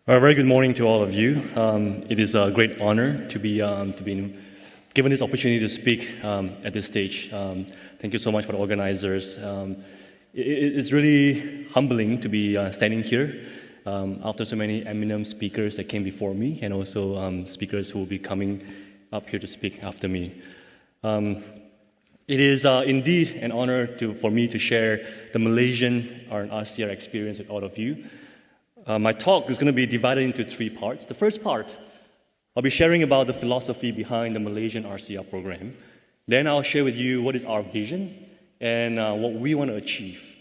A very good morning to all of you. It is a great honor to be given this opportunity to speak at this stage. Thank you so much for the organizers. It's really humbling to be standing here after so many eminent speakers that came before me, and also speakers who will be coming up here to speak after me. It is indeed an honor for me to share the Malaysian or RCR experience with all of you. My talk is going to be divided into three parts. The first part, I'll be sharing about the philosophy behind the Malaysian RCR program. Then I'll share with you what is our vision and what we want to achieve.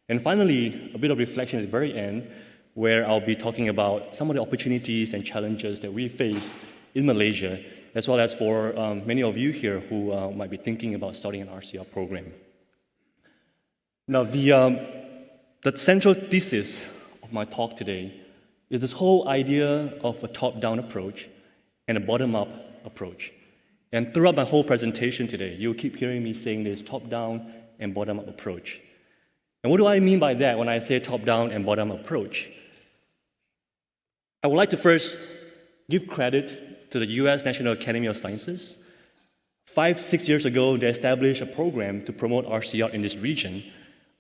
And finally, a bit of reflection at the very end, where I'll be talking about some of the opportunities and challenges that we face in Malaysia, as well as for many of you here who might be thinking about starting an RCR program. Now, the central thesis of my talk today is this whole idea of a top-down approach and a bottom-up approach. And throughout my whole presentation today, you'll keep hearing me saying this top-down and bottom-up approach. And what do I mean by that when I say top-down and bottom-up approach? I would like to first give credit to the US National Academy of Sciences. 5-6 years ago, they established a program to promote RCR in this region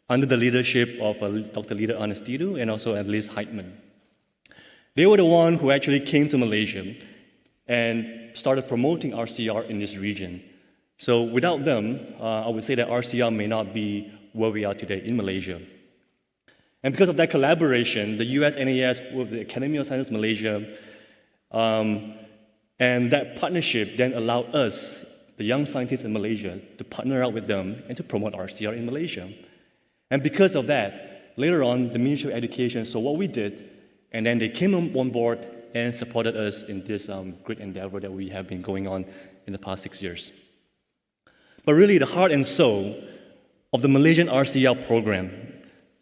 under the leadership of Dr. Lida Anastidu and also Liz Heitman. They were the one who actually came to Malaysia and started promoting RCR in this region. So without them, I would say that RCR may not be where we are today in Malaysia. And because of that collaboration, the US NAS with the Academy of Sciences Malaysia, and that partnership then allowed us, the young scientists in Malaysia, to partner up with them and to promote RCR in Malaysia. And because of that, later on, the Ministry of Education saw what we did, and then they came on board and supported us in this great endeavor that we have been going on in the past 6 years. But really, the heart and soul of the Malaysian RCR program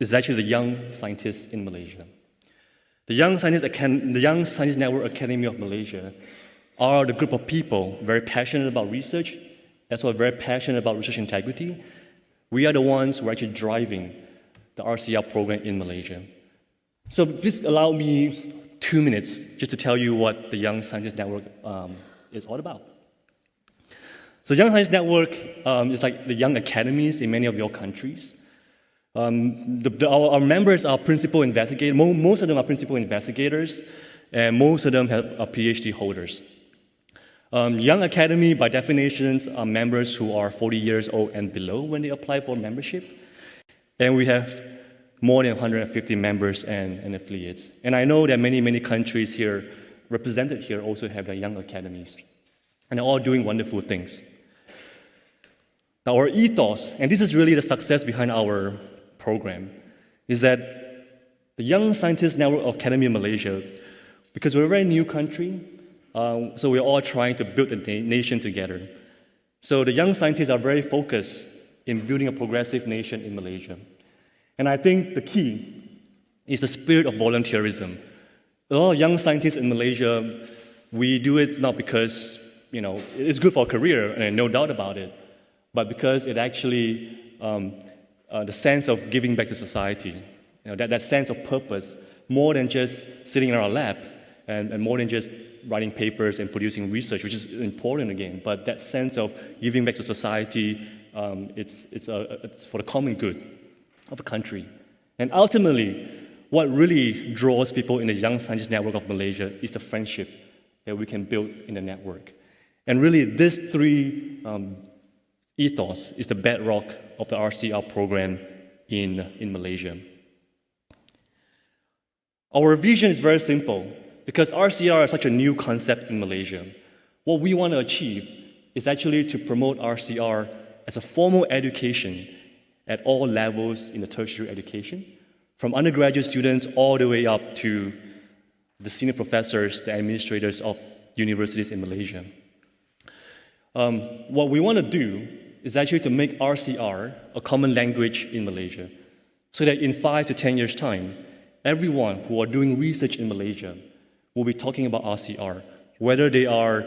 is actually the young scientists in Malaysia. The Young Scientist Network Academy of Malaysia are the group of people very passionate about research, as well as very passionate about research integrity. We are the ones who are actually driving the RCR program in Malaysia. So please allow me 2 minutes just to tell you what the Young Scientist Network is all about. So Young Scientist Network is like the young academies in many of your countries. Our members are principal investigators. Most of them are principal investigators, and most of them are PhD holders. Young Academy, by definitions, are members who are 40 years old and below when they apply for membership. And we have more than 150 members and affiliates. And I know that many countries here, represented here, also have their young academies. And they're all doing wonderful things. Now, our ethos, and this is really the success behind our program, is that the Young Scientist Network Academy of Malaysia, because we're a very new country, so we're all trying to build the nation together. So the young scientists are very focused in building a progressive nation in Malaysia. And I think the key is the spirit of volunteerism. A lot of young scientists in Malaysia, we do it not because, it's good for a career, and no doubt about it, but because it actually, the sense of giving back to society, that sense of purpose, more than just sitting in our lab, and more than just writing papers and producing research, which is important again, but that sense of giving back to society, it's for the common good of a country. And ultimately, what really draws people in the Young Scientist Network of Malaysia is the friendship that we can build in the network. And really, these three ethos is the bedrock of the RCR program in Malaysia. Our vision is very simple. Because RCR is such a new concept in Malaysia, what we want to achieve is actually to promote RCR as a formal education at all levels in the tertiary education, from undergraduate students all the way up to the senior professors, the administrators of universities in Malaysia. What we want to do is actually to make RCR a common language in Malaysia, so that in 5 to 10 years' time, everyone who are doing research in Malaysia will be talking about RCR, whether they are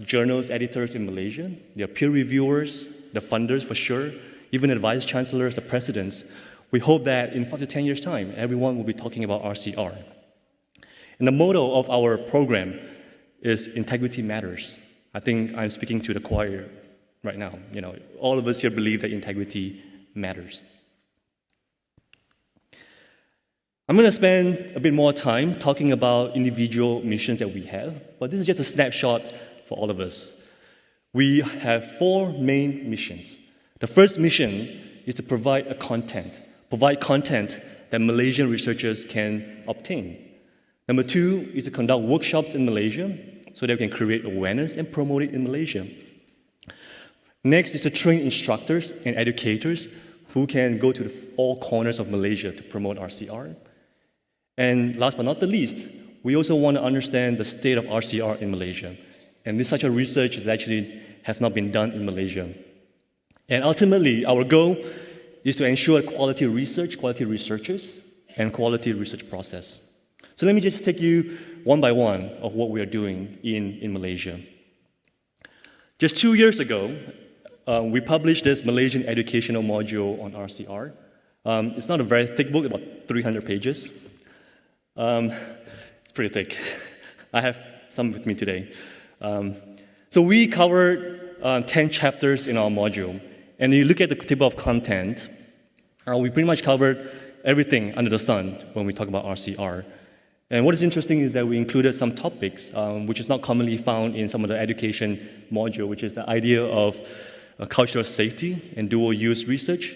journals editors in Malaysia, they are peer reviewers, the funders for sure, even the vice chancellors, the presidents. We hope that in 5 to 10 years' time, everyone will be talking about RCR. And the motto of our program is integrity matters. I think I'm speaking to the choir right now. All of us here believe that integrity matters. I'm going to spend a bit more time talking about individual missions that we have, but this is just a snapshot for all of us. We have 4 main missions. The first mission is to provide content that Malaysian researchers can obtain. Number 2 is to conduct workshops in Malaysia so that we can create awareness and promote it in Malaysia. Next is to train instructors and educators who can go to all corners of Malaysia to promote RCR. And last but not the least, we also want to understand the state of RCR in Malaysia. And this such a research has not been done in Malaysia. And ultimately, our goal is to ensure quality research, quality researchers, and quality research process. So let me just take you one by one of what we are doing in Malaysia. Just 2 years ago, we published this Malaysian educational module on RCR. It's not a very thick book, about 300 pages. It's pretty thick. I have some with me today. So we covered 10 chapters in our module. And you look at the table of content, we pretty much covered everything under the sun when we talk about RCR. And what is interesting is that we included some topics which is not commonly found in some of the education module, which is the idea of cultural safety and dual-use research.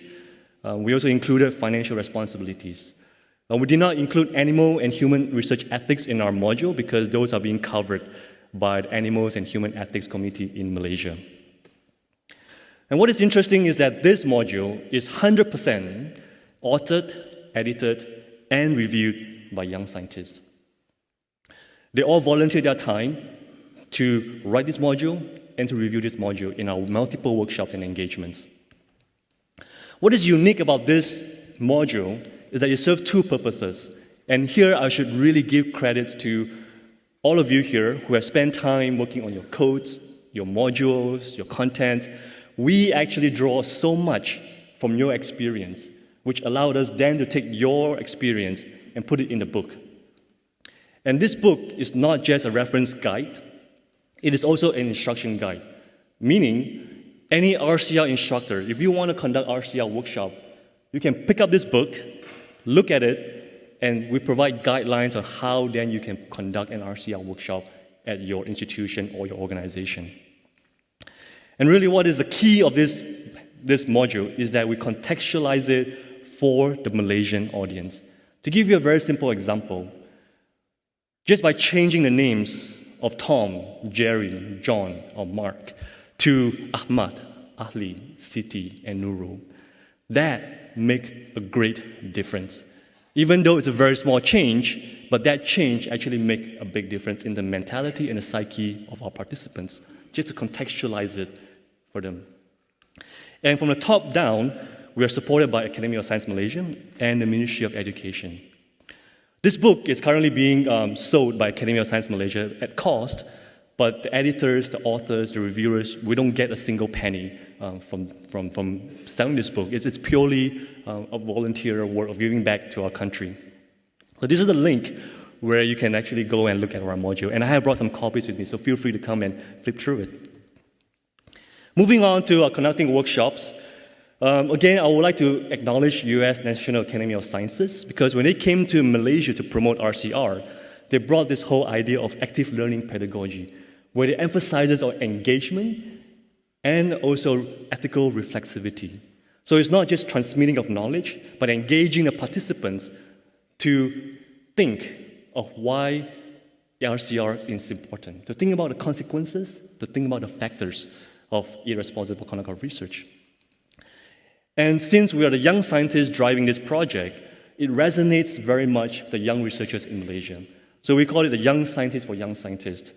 We also included financial responsibilities. We did not include animal and human research ethics in our module because those are being covered by the Animals and Human Ethics Committee in Malaysia. And what is interesting is that this module is 100% authored, edited, and reviewed by young scientists. They all volunteered their time to write this module and to review this module in our multiple workshops and engagements. What is unique about this module is that it serves 2 purposes. And here I should really give credit to all of you here who have spent time working on your codes, your modules, your content. We actually draw so much from your experience, which allowed us then to take your experience and put it in the book. And this book is not just a reference guide, it is also an instruction guide, meaning any RCR instructor, if you want to conduct RCR workshop, you can pick up this book, look at it, and we provide guidelines on how then you can conduct an RCR workshop at your institution or your organization. And really what is the key of this module is that we contextualize it for the Malaysian audience. To give you a very simple example, just by changing the names of Tom, Jerry, John, or Mark to Ahmad, Ali, Siti, and Nurul, that makes a great difference. Even though it's a very small change, but that change actually makes a big difference in the mentality and the psyche of our participants, just to contextualize it for them. And from the top down, we are supported by Academy of Science Malaysia and the Ministry of Education. This book is currently being sold by Academy of Science Malaysia at cost, but the editors, the authors, the reviewers, we don't get a single penny from selling this book. It's purely a volunteer work of giving back to our country. So this is the link where you can actually go and look at our module. And I have brought some copies with me, so feel free to come and flip through it. Moving on to conducting workshops. Again, I would like to acknowledge U.S. National Academy of Sciences, because when they came to Malaysia to promote RCR, they brought this whole idea of active learning pedagogy, where it emphasizes on engagement and also ethical reflexivity. So it's not just transmitting of knowledge, but engaging the participants to think of why RCR is important, to think about the consequences, to think about the factors of irresponsible conduct of research. And since we are the young scientists driving this project, it resonates very much with the young researchers in Malaysia. So we call it the Young Scientists for Young Scientists.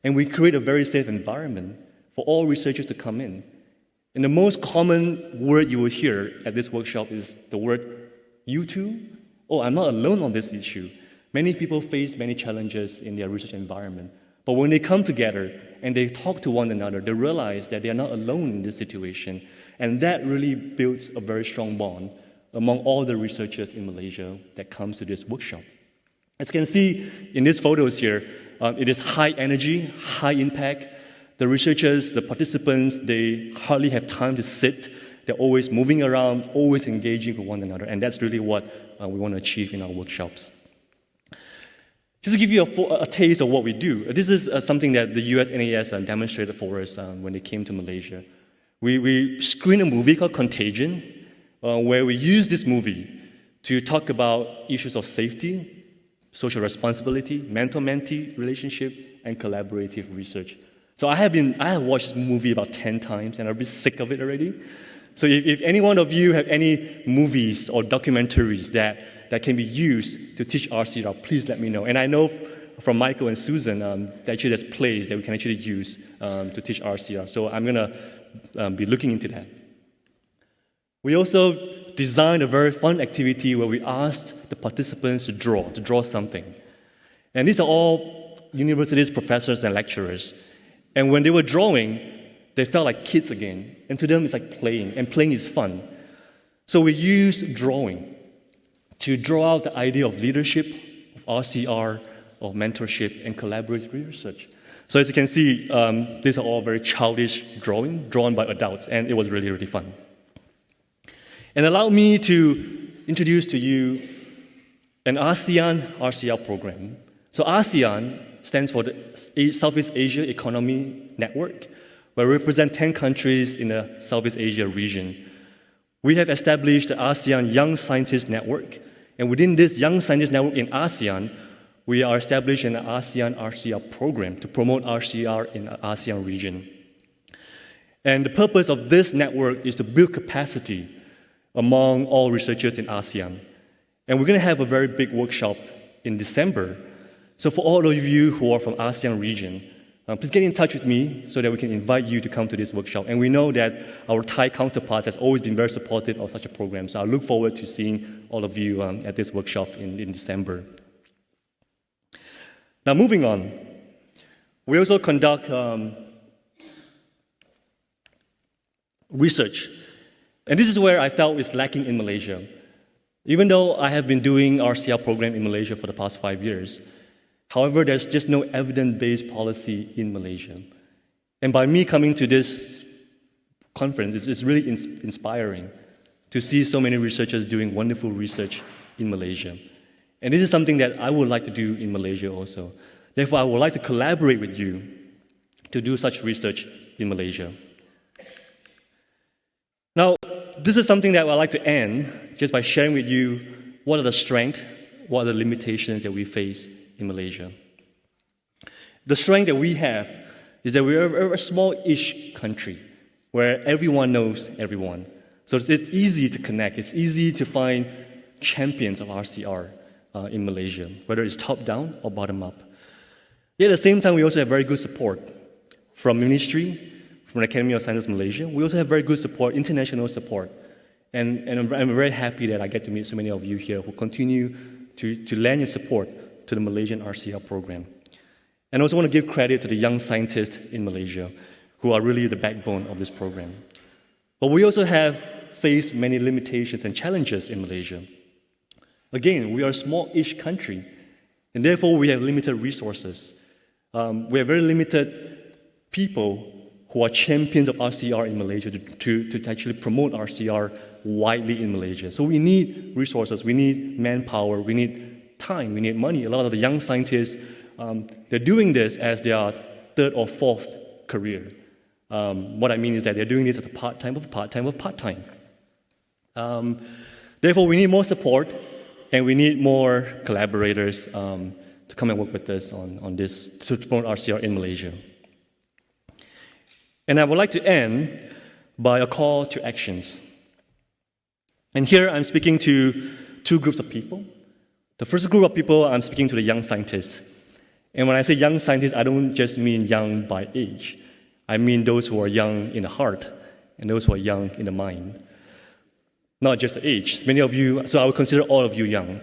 And we create a very safe environment for all researchers to come in. And the most common word you will hear at this workshop is the word, "You too?" Oh, I'm not alone on this issue. Many people face many challenges in their research environment. But when they come together and they talk to one another, they realize that they are not alone in this situation. And that really builds a very strong bond among all the researchers in Malaysia that comes to this workshop. As you can see in these photos here, it is high energy, high impact. The researchers, the participants, they hardly have time to sit. They're always moving around, always engaging with one another, and that's really what we want to achieve in our workshops. Just to give you a taste of what we do, this is something that the US NAS demonstrated for us when they came to Malaysia. We screened a movie called Contagion, where we used this movie to talk about issues of safety, social responsibility, mentor-mentee relationship, and collaborative research. So I have watched this movie about 10 times, and I'm a bit sick of it already. So if any one of you have any movies or documentaries that can be used to teach RCR, please let me know. And I know from Michael and Susan, that actually there's plays that we can actually use to teach RCR. So I'm going to be looking into that. We also designed a very fun activity where we asked the participants to draw something. And these are all universities, professors, and lecturers. And when they were drawing, they felt like kids again. And to them, it's like playing, and playing is fun. So we used drawing to draw out the idea of leadership, of RCR, of mentorship, and collaborative research. So as you can see, these are all very childish drawing, drawn by adults, and it was really, really fun. And allow me to introduce to you an ASEAN RCR program. So ASEAN stands for the Southeast Asia Economy Network, where we represent 10 countries in the Southeast Asia region. We have established the ASEAN Young Scientist Network, and within this Young Scientist Network in ASEAN, we are establishing an ASEAN RCR program to promote RCR in the ASEAN region. And the purpose of this network is to build capacity among all researchers in ASEAN. And we're going to have a very big workshop in December. So for all of you who are from ASEAN region, please get in touch with me so that we can invite you to come to this workshop. And we know that our Thai counterparts has always been very supportive of such a program. So I look forward to seeing all of you at this workshop in December. Now moving on, we also conduct research. And this is where I felt is lacking in Malaysia. Even though I have been doing RCR program in Malaysia for the past 5 years, however, there's just no evidence-based policy in Malaysia. And by me coming to this conference, it's really inspiring to see so many researchers doing wonderful research in Malaysia. And this is something that I would like to do in Malaysia also. Therefore, I would like to collaborate with you to do such research in Malaysia. Now, this is something that I'd like to end just by sharing with you what are the strengths, what are the limitations that we face in Malaysia. The strength that we have is that we're a small-ish country where everyone knows everyone. So it's easy to connect. It's easy to find champions of RCR in Malaysia, whether it's top-down or bottom-up. Yet at the same time, we also have very good support from ministry, from the Academy of Sciences Malaysia. We also have very good support, international support. And I'm very happy that I get to meet so many of you here who continue to lend your support to the Malaysian RCR program. And I also want to give credit to the young scientists in Malaysia who are really the backbone of this program. But we also have faced many limitations and challenges in Malaysia. Again, we are a small-ish country, and therefore we have limited resources. We have very limited people who are champions of RCR in Malaysia to actually promote RCR widely in Malaysia. So we need resources, we need manpower, we need time, we need money. A lot of the young scientists, they're doing this as their third or fourth career. What I mean is that they're doing this as a part-time of part-time of part-time. Therefore, we need more support, and we need more collaborators to come and work with us on this to promote RCR in Malaysia. And I would like to end by a call to actions. And here I'm speaking to two groups of people. The first group of people, I'm speaking to the young scientists. And when I say young scientists, I don't just mean young by age. I mean those who are young in the heart and those who are young in the mind. Not just the age. Many of you, so I would consider all of you young.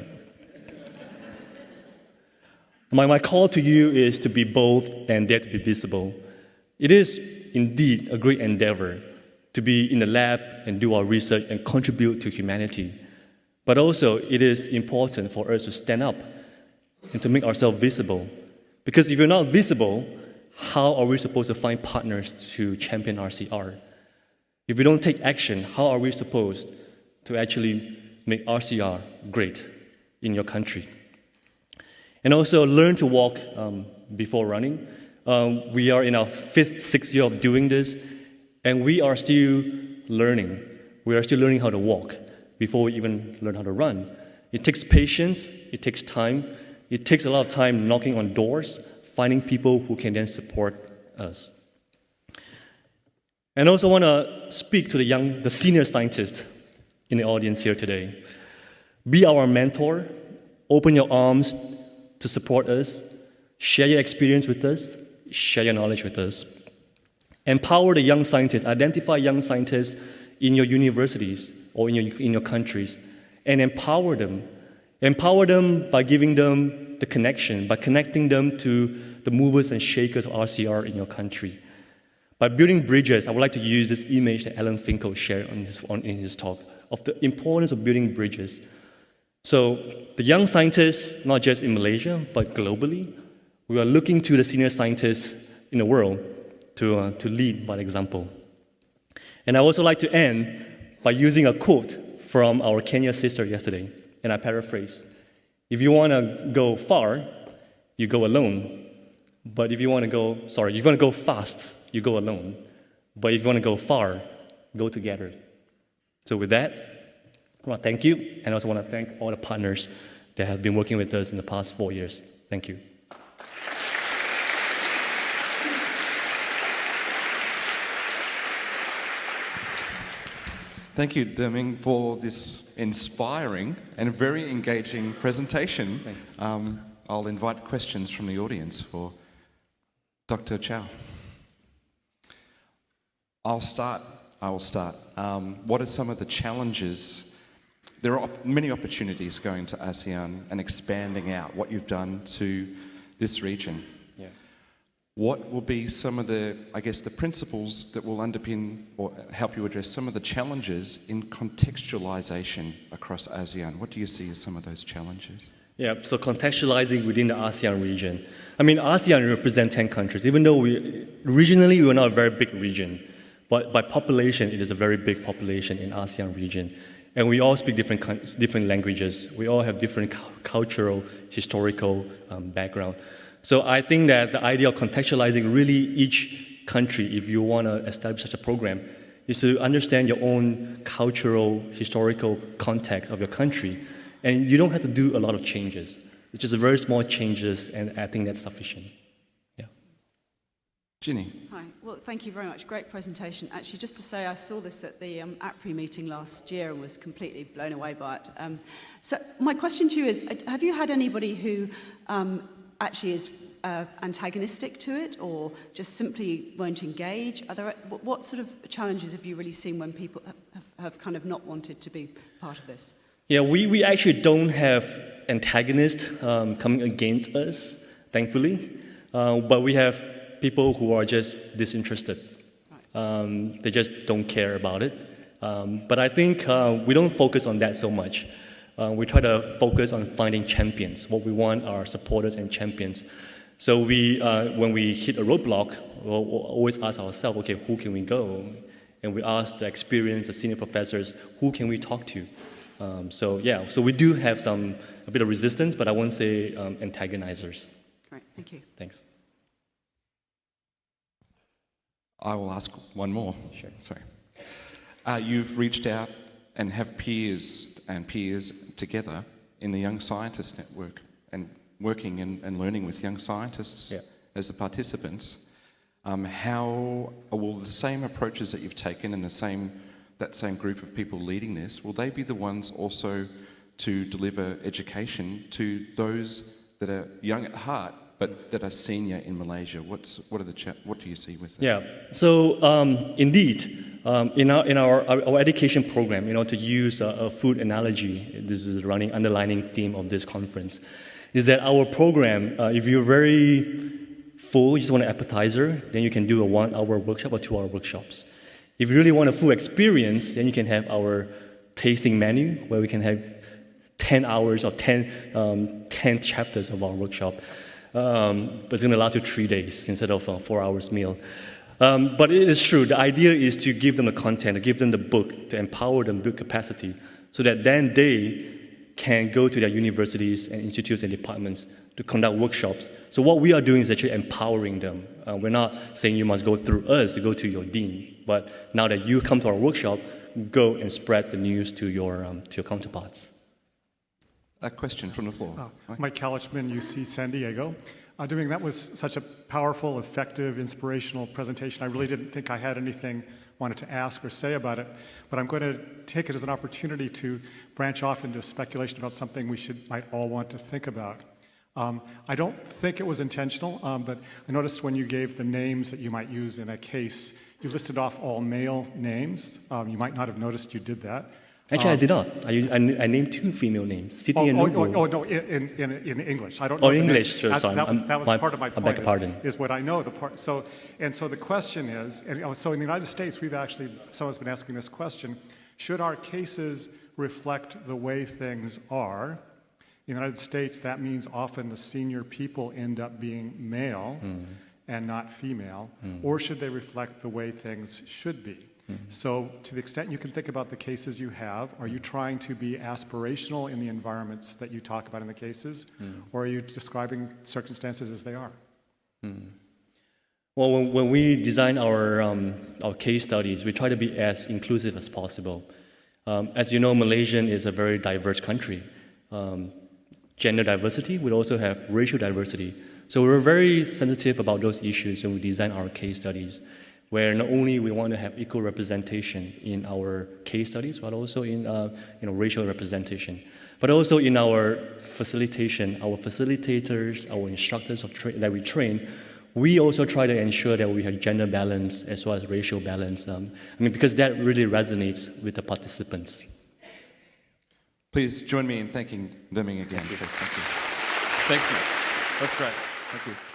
My call to you is to be bold and dare to be visible. It is indeed a great endeavor to be in the lab and do our research and contribute to humanity. But also, it is important for us to stand up and to make ourselves visible. Because if you're not visible, how are we supposed to find partners to champion RCR? If we don't take action, how are we supposed to actually make RCR great in your country? And also learn to walk before running. We are in our 5th, 6th year of doing this, and we are still learning. We are still learning how to walk before we even learn how to run. It takes patience, it takes time, it takes a lot of time knocking on doors, finding people who can then support us. And I also want to speak to the senior scientists in the audience here today. Be our mentor, open your arms to support us, share your experience with us, share your knowledge with us. Empower the young scientists, identify young scientists in your universities or in your countries, and empower them. Empower them by giving them the connection, by connecting them to the movers and shakers of RCR in your country. By building bridges, I would like to use this image that Alan Finkel shared in his talk of the importance of building bridges. So the young scientists, not just in Malaysia, but globally, we are looking to the senior scientists in the world to lead by example. And I also like to end by using a quote from our Kenya sister yesterday, and I paraphrase. If you want to go far, you go alone. But if you want to go fast, you go alone. But if you want to go far, go together. So with that, I want to thank you, and I also want to thank all the partners that have been working with us in the past 4 years. Thank you. Thank you, Ming, for this inspiring and very engaging presentation. Thanks. I'll invite questions from the audience for Dr. Chau. I will start. What are some of the challenges? There are many opportunities going to ASEAN and expanding out what you've done to this region. Yeah. What will be some of the, the principles that will underpin or help you address some of the challenges in contextualization across ASEAN? What do you see as some of those challenges? Yeah, so contextualizing within the ASEAN region. I mean, ASEAN represents 10 countries, even though regionally we are not a very big region. But by population, it is a very big population in ASEAN region. And we all speak different languages. We all have different cultural, historical background. So I think that the idea of contextualizing really each country, if you want to establish such a program, is to understand your own cultural, historical context of your country. And you don't have to do a lot of changes. It's just very small changes, and I think that's sufficient. Yeah. Ginny. Hi. Well, thank you very much. Great presentation. Actually, just to say, I saw this at the APRI meeting last year and was completely blown away by it. So my question to you is, have you had anybody who actually is antagonistic to it, or just simply won't engage? What sort of challenges have you really seen when people have kind of not wanted to be part of this? Yeah, we actually don't have antagonists coming against us, thankfully, but we have people who are just disinterested. Right. They just don't care about it. But I think we don't focus on that so much. We try to focus on finding champions. What we want are supporters and champions. So when we hit a roadblock, we'll always ask ourselves, okay, who can we go? And we ask the experienced, the senior professors, who can we talk to? So we do have a bit of resistance, but I won't say antagonizers. Great, thank you. Thanks. I will ask one more. Sure. Sorry. You've reached out and have peers together in the Young Scientist Network and working and learning with young scientists as the participants. How will the same approaches that you've taken and that same group of people leading this, will they be the ones also to deliver education to those that are young at heart but that are senior in Malaysia? What do you see with that? Yeah, so indeed, in our education program, to use a food analogy, this is the underlining theme of this conference, is that our program, if you're very full, you just want an appetizer, then you can do a 1-hour workshop or 2-hour workshops. If you really want a full experience, then you can have our tasting menu, where we can have 10 hours or 10 chapters of our workshop. But it's going to last you 3 days instead of a 4 hours meal. But it is true. The idea is to give them the content, to give them the book, to empower them, build capacity, so that then they can go to their universities and institutes and departments to conduct workshops. So what we are doing is actually empowering them. We're not saying you must go through us to go to your dean, but now that you come to our workshop, go and spread the news to your counterparts. A question from the floor. Mike Kalichman, UC San Diego. That was such a powerful, effective, inspirational presentation. I really didn't think I had anything wanted to ask or say about it, but I'm going to take it as an opportunity to branch off into speculation about something we might all want to think about. I don't think it was intentional, but I noticed when you gave the names that you might use in a case, you listed off all male names. You might not have noticed you did that. Actually, I did not. I named 2 female names, Siti and Nurul. No, in English. I don't know. English, sure, sorry. That was part of my point. I beg your pardon. Is what I know. So the question is, so in the United States, someone's been asking this question: should our cases reflect the way things are? In the United States, that means often the senior people end up being male and not female, or should they reflect the way things should be? So to the extent you can think about the cases you have, are you trying to be aspirational in the environments that you talk about in the cases, or are you describing circumstances as they are? Well, when we design our case studies, we try to be as inclusive as possible. As you know, Malaysia is a very diverse country. Gender diversity, we also have racial diversity. So we're very sensitive about those issues when we design our case studies, where not only we want to have equal representation in our case studies, but also in racial representation. But also in our facilitation, our facilitators, our instructors that we train, we also try to ensure that we have gender balance as well as racial balance. Because that really resonates with the participants. Please join me in thanking Ming again. Thank you. Thanks, Mike. That's great. Thank you.